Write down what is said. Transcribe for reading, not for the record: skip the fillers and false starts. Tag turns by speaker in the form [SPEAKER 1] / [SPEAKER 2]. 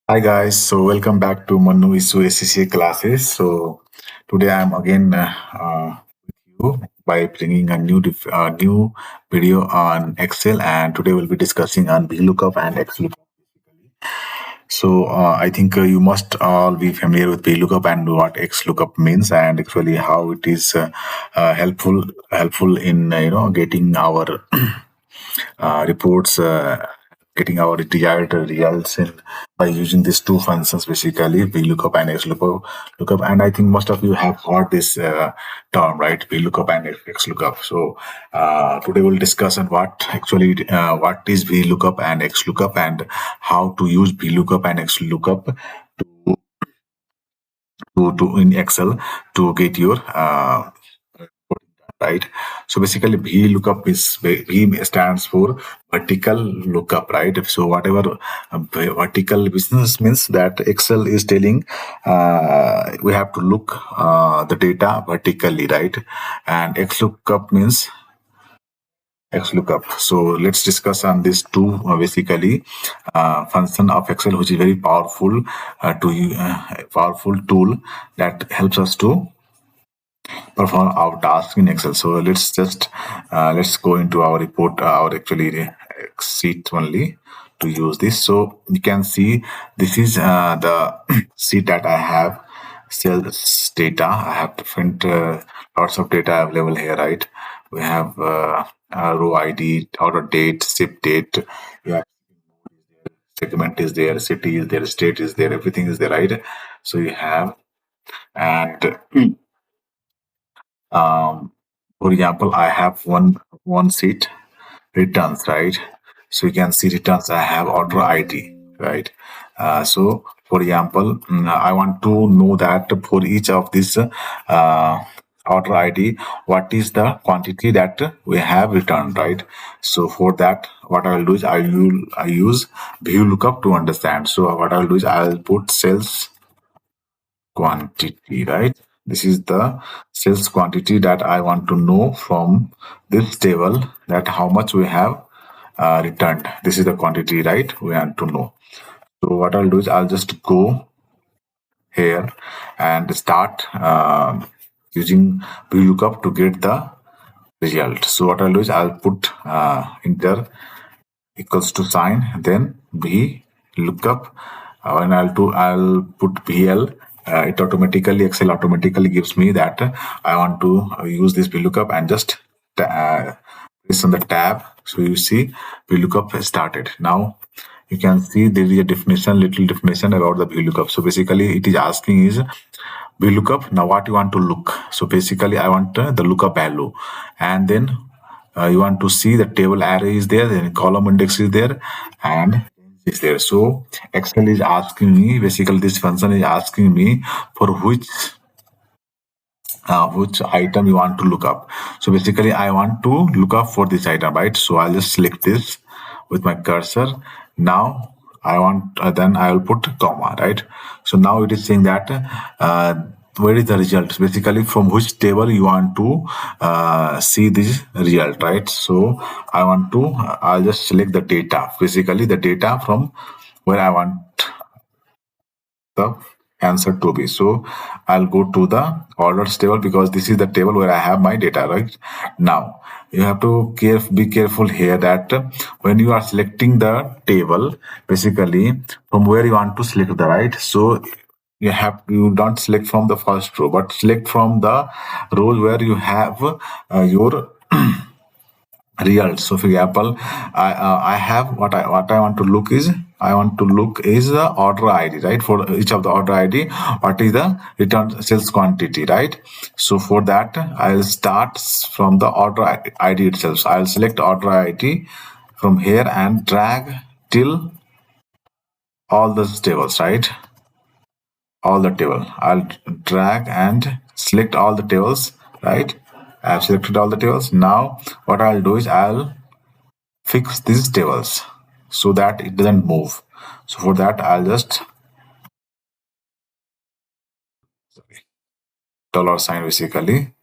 [SPEAKER 1] Hi guys, so welcome back to Manu Isu ACCA classes. So today I'm again with you by bringing a new video on Excel, and today we'll be discussing on VLOOKUP and XLOOKUP. So I think you must all be familiar with VLOOKUP and what XLOOKUP means, and actually how it is helpful in getting our reports, getting our desired results in by using these two functions basically VLOOKUP and XLOOKUP. And I think most of you have heard this term, right? VLOOKUP and XLOOKUP. So today we'll discuss on what is VLOOKUP and XLOOKUP and how to use VLOOKUP and XLOOKUP to in Excel to get your right? So basically, V stands for vertical lookup, right? So whatever vertical business means that Excel is telling, we have to look the data vertically, right? And XLOOKUP means XLOOKUP. So let's discuss on these two basically function of Excel, which is very powerful tool that helps us to perform our task in Excel. So let's go into our report, our actually sheet only to use this. So you can see this is the sheet that I have sales data. I have different lots of data available here, right? We have row ID, order date, ship date. We have segment is there, city is there, state is there, everything is there, right? So you have and um, for example, I have one seat returns, right? So you can see returns. I have order ID, right? So for example, I want to know that for each of this order ID, what is the quantity that we have returned, right? So for that, what I will do is I use VLOOKUP to understand. So what I'll do is I'll put sales quantity, right? This is the sales quantity that I want to know from this table, that how much we have returned. This is the quantity, right? We want to know. So what I'll do is I'll just go here and start using VLOOKUP to get the result. So what I'll do is I'll put enter equals to sign, then V lookup. And I'll put VL. It automatically Excel automatically gives me that I want to use this VLOOKUP and just press on the tab. So you see VLOOKUP has started. Now you can see there is a little definition about the VLOOKUP. So basically it is asking is VLOOKUP. Now what you want to look. So basically I want the lookup value, and then you want to see the table array is there, then column index is there, and is there. So Excel is asking me, basically this function is asking me for which item you want to look up. So basically I want to look up for this item, right? So I'll just select this with my cursor. Now I want then I will put comma, right? So now it is saying that where is the result, basically from which table you want to see this result, right? So I want to I'll just select the data, basically the data from where I want the answer to be. So I'll go to the orders table because this is the table where I have my data, right? Now you have to be careful here that when you are selecting the table, basically from where you want to select the right. So you don't select from the first row, but select from the row where you have your results. So for example, I have what I want to look is the order ID, right? For each of the order ID, what is the return sales quantity, right? So for that, I'll start from the order ID itself. So I'll select order ID from here and drag till all the tables, right? All the table. I'll drag and select all the tables, right? I've selected all the tables. Now what I'll do is I'll fix these tables so that it doesn't move. So for that, I'll just dollar sign basically.